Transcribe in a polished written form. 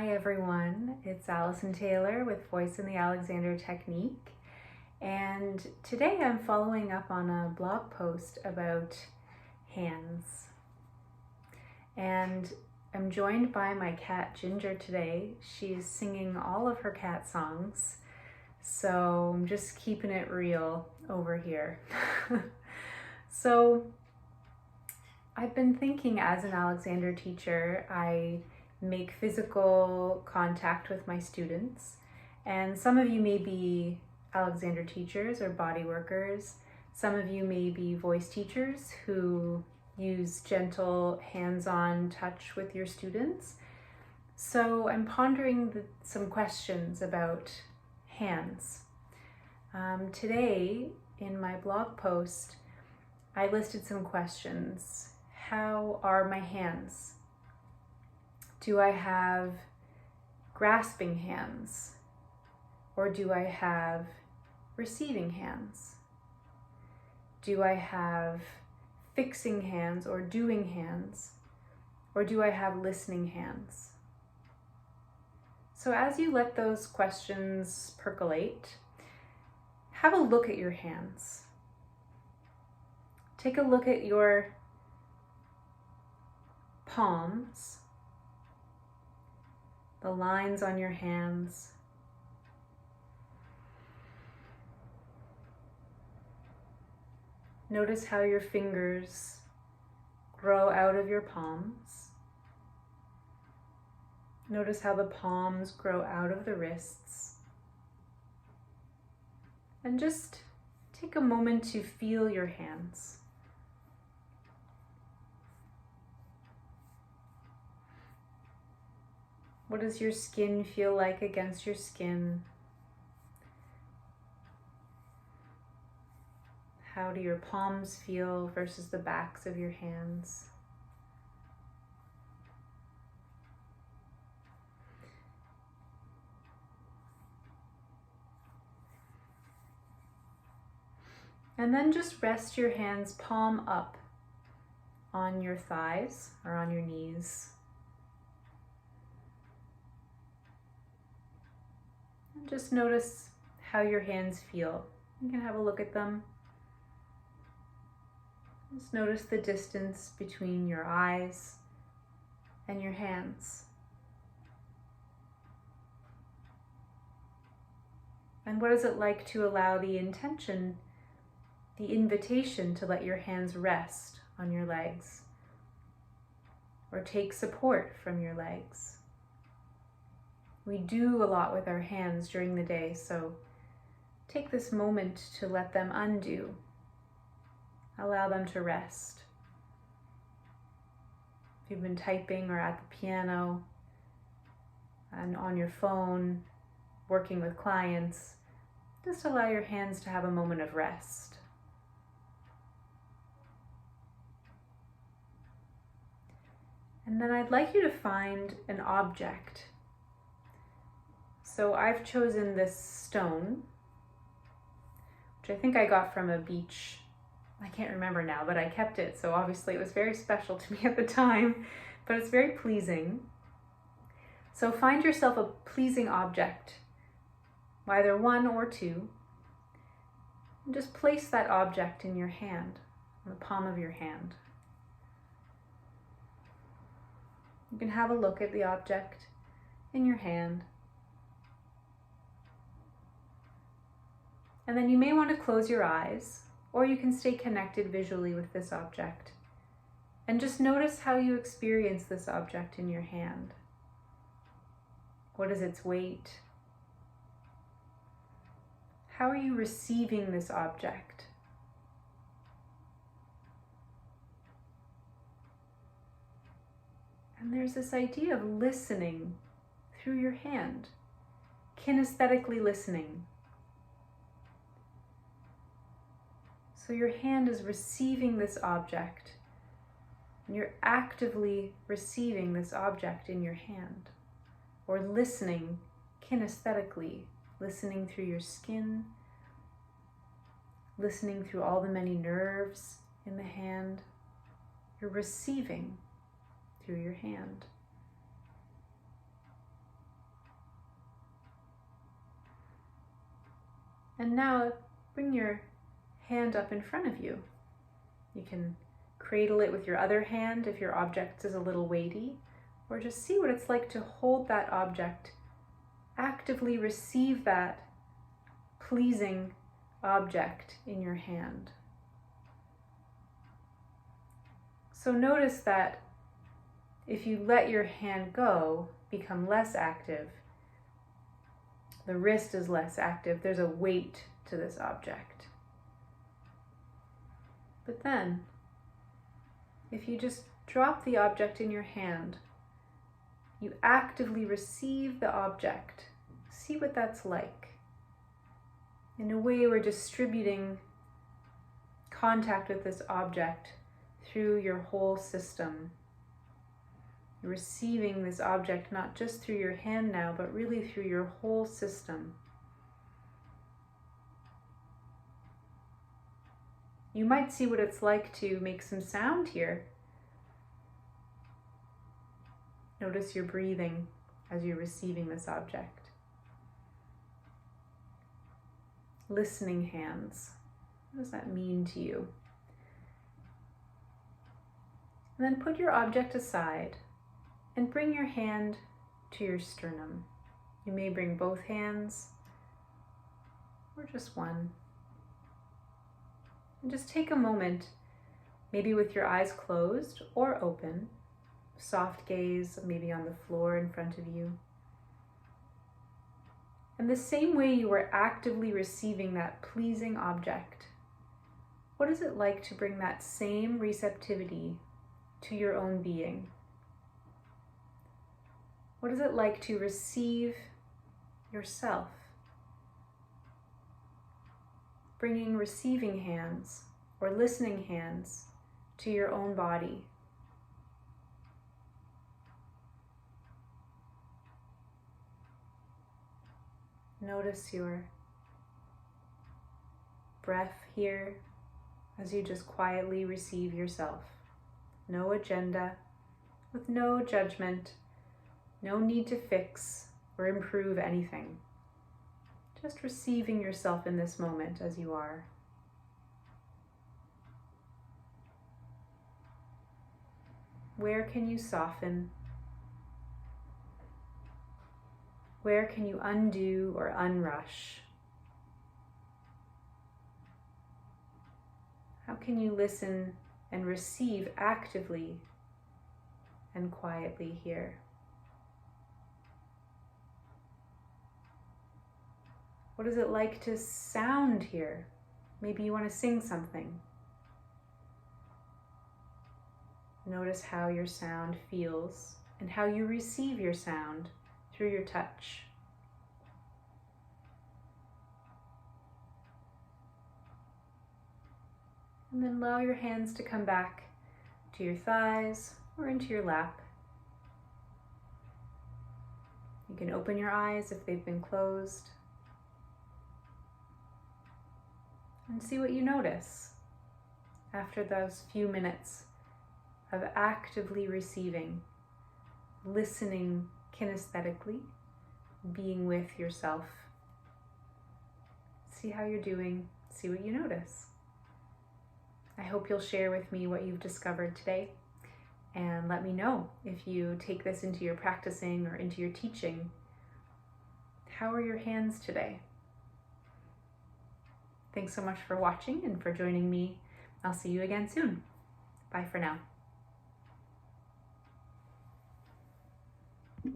Hi everyone, it's Alison Taylor with Voice in the Alexander Technique, and today I'm following up on a blog post about hands. And I'm joined by my cat Ginger today. She's singing all of her cat songs, so I'm just keeping it real over here. So I've been thinking, as an Alexander teacher, I make physical contact with my students, and some of you may be Alexander teachers or body workers. Some of you may be voice teachers who use gentle hands-on touch with your students. So I'm pondering some questions about hands. Today in my blog post I listed some questions. How are my hands? Do I have grasping hands, or do I have receiving hands? Do I have fixing hands or doing hands, or do I have listening hands? So as you let those questions percolate, have a look at your hands. Take a look at your palms, the lines on your hands. Notice how your fingers grow out of your palms. Notice how the palms grow out of the wrists. And just take a moment to feel your hands. What does your skin feel like against your skin? How do your palms feel versus the backs of your hands? And then just rest your hands palm up on your thighs or on your knees. And just notice how your hands feel. You can have a look at them. Just notice the distance between your eyes and your hands. And what is it like to allow the invitation to let your hands rest on your legs or take support from your legs? We do a lot with our hands during the day, so take this moment to let them undo. Allow them to rest. If you've been typing or at the piano and on your phone, working with clients, just allow your hands to have a moment of rest. And then I'd like you to find an object. So I've chosen this stone, which I think I got from a beach. I can't remember now, but I kept it, so obviously it was very special to me at the time, but it's very pleasing. So find yourself a pleasing object, either one or two, and just place that object in your hand, on the palm of your hand. You can have a look at the object in your hand. And then you may want to close your eyes, or you can stay connected visually with this object. And just notice how you experience this object in your hand. What is its weight? How are you receiving this object? And there's this idea of listening through your hand, kinesthetically listening. So your hand is receiving this object, and you're actively receiving this object in your hand, or listening kinesthetically, listening through your skin, listening through all the many nerves in the hand. You're receiving through your hand. And now bring your hand up in front of you. You can cradle it with your other hand if your object is a little weighty, or just see what it's like to hold that object, actively receive that pleasing object in your hand. So notice that if you let your hand go, become less active, the wrist is less active, there's a weight to this object. But then, if you just drop the object in your hand, you actively receive the object. See what that's like. In a way, we're distributing contact with this object through your whole system. You're receiving this object not just through your hand now, but really through your whole system. You might see what it's like to make some sound here. Notice your breathing as you're receiving this object. Listening hands. What does that mean to you? And then put your object aside and bring your hand to your sternum. You may bring both hands or just one. And just take a moment, maybe with your eyes closed or open, soft gaze maybe on the floor in front of you. And the same way you were actively receiving that pleasing object, what is it like to bring that same receptivity to your own being? What is it like to receive yourself? Bringing receiving hands or listening hands to your own body. Notice your breath here as you just quietly receive yourself. No agenda, with no judgment, no need to fix or improve anything. Just receiving yourself in this moment as you are. Where can you soften? Where can you undo or unrush? How can you listen and receive actively and quietly here? What is it like to sound here? Maybe you want to sing something. Notice how your sound feels and how you receive your sound through your touch. And then allow your hands to come back to your thighs or into your lap. You can open your eyes if they've been closed. And see what you notice after those few minutes of actively receiving, listening kinesthetically, being with yourself. See how you're doing, see what you notice. I hope you'll share with me what you've discovered today, and let me know if you take this into your practicing or into your teaching. How are your hands today? Thanks so much for watching and for joining me. I'll see you again soon. Bye for now.